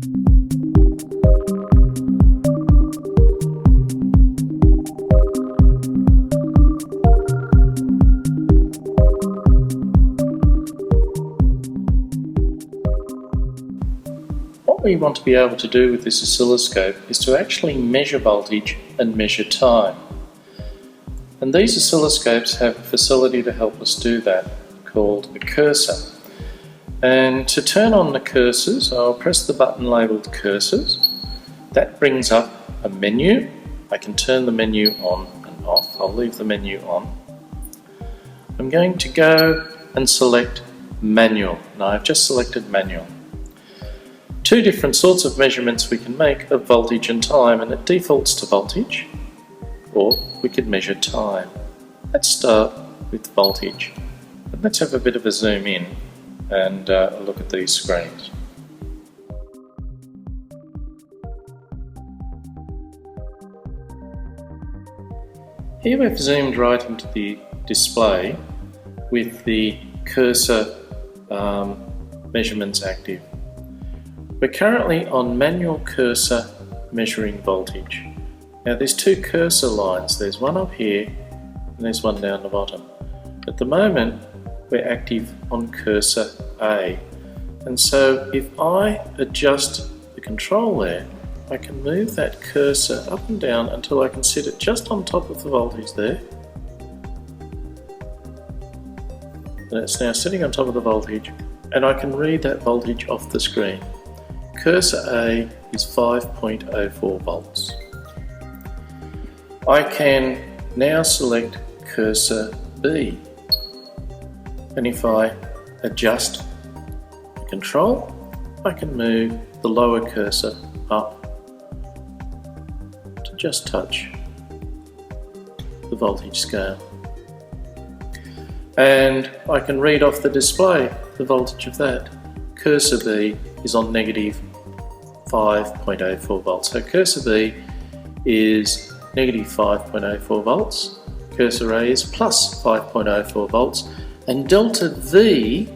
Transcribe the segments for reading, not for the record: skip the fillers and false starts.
What we want to be able to do with this oscilloscope is to actually measure voltage and measure time. And these oscilloscopes have a facility to help us do that, called a cursor. And to turn on the cursors, I'll press the button labelled cursors. That brings up a menu. I can turn the menu on and off. I'll leave the menu on. I'm going to go and select manual. Now I've just selected manual. Two different sorts of measurements we can make of voltage and time, and it defaults to voltage, or we could measure time. Let's start with voltage. And let's have a bit of a zoom in and look at these screens. Here we've zoomed right into the display with the cursor measurements active. We're currently on manual cursor measuring voltage. Now there's two cursor lines, there's one up here and there's one down the bottom. At the moment we're active on cursor A, and so if I adjust the control there, I can move that cursor up and down until I can sit it just on top of the voltage there. And it's now sitting on top of the voltage, and I can read that voltage off the screen. Cursor A is 5.04 volts. I can now select cursor B, and if I adjust the control, I can move the lower cursor up to just touch the voltage scale. And I can read off the display the voltage of that. Cursor B is on negative 5.04 volts. So cursor B is negative 5.04 volts, cursor A is plus 5.04 volts, and delta V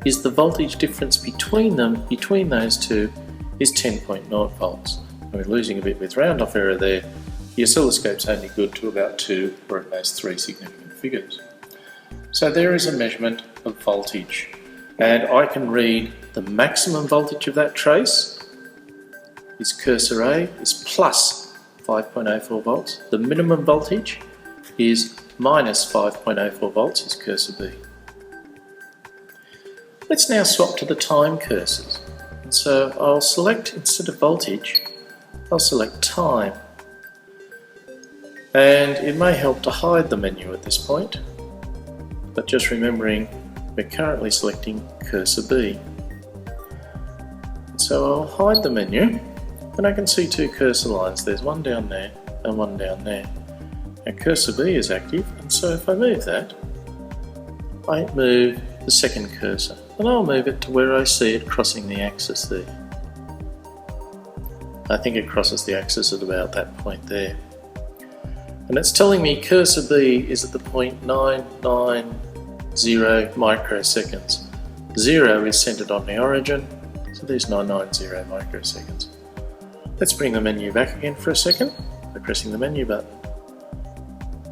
is the voltage difference between them, between those two, is 10.0 volts. And we're losing a bit with round off error there. The oscilloscope's only good to about 2 or at most 3 significant figures. So there is a measurement of voltage, and I can read the maximum voltage of that trace is cursor A is plus 5.04 volts. The minimum voltage is minus 5.04 volts is cursor B. Let's now swap to the time cursors. And so I'll select, instead of voltage, I'll select time. And it may help to hide the menu at this point, but just remembering we're currently selecting cursor B. So I'll hide the menu, and I can see two cursor lines. There's one down there and one down there. Now cursor B is active, and so if I move that, I move the second cursor, and I'll move it to where I see it crossing the axis there. I think it crosses the axis at about that point there. And it's telling me cursor B is at the point 990 microseconds. 0 is centered on the origin, so there's 990 microseconds. Let's bring the menu back again for a second by pressing the menu button.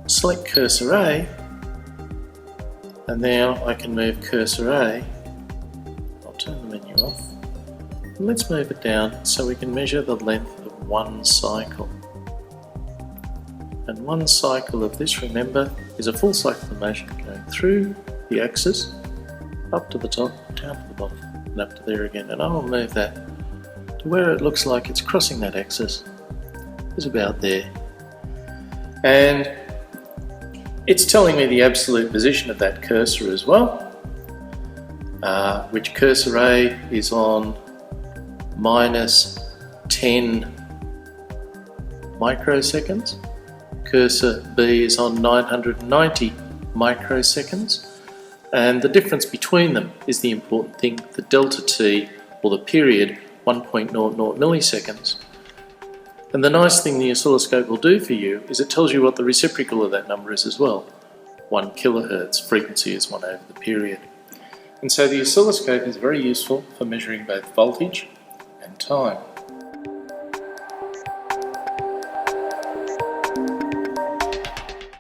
Select cursor A, and now I can move cursor A. I'll turn the menu off. And let's move it down so we can measure the length of one cycle. And one cycle of this, remember, is a full cycle of motion going through the axis, up to the top, down to the bottom, and up to there again. And I will move that to where it looks like it's crossing that axis. It's about there. And it's telling me the absolute position of that cursor as well, which cursor A is on minus 10 microseconds. Cursor B is on 990 microseconds. And the difference between them is the important thing, the delta T, or the period, 1.00 milliseconds. And the nice thing the oscilloscope will do for you is it tells you what the reciprocal of that number is as well. 1 kilohertz, frequency is 1 over the period. And so the oscilloscope is very useful for measuring both voltage and time.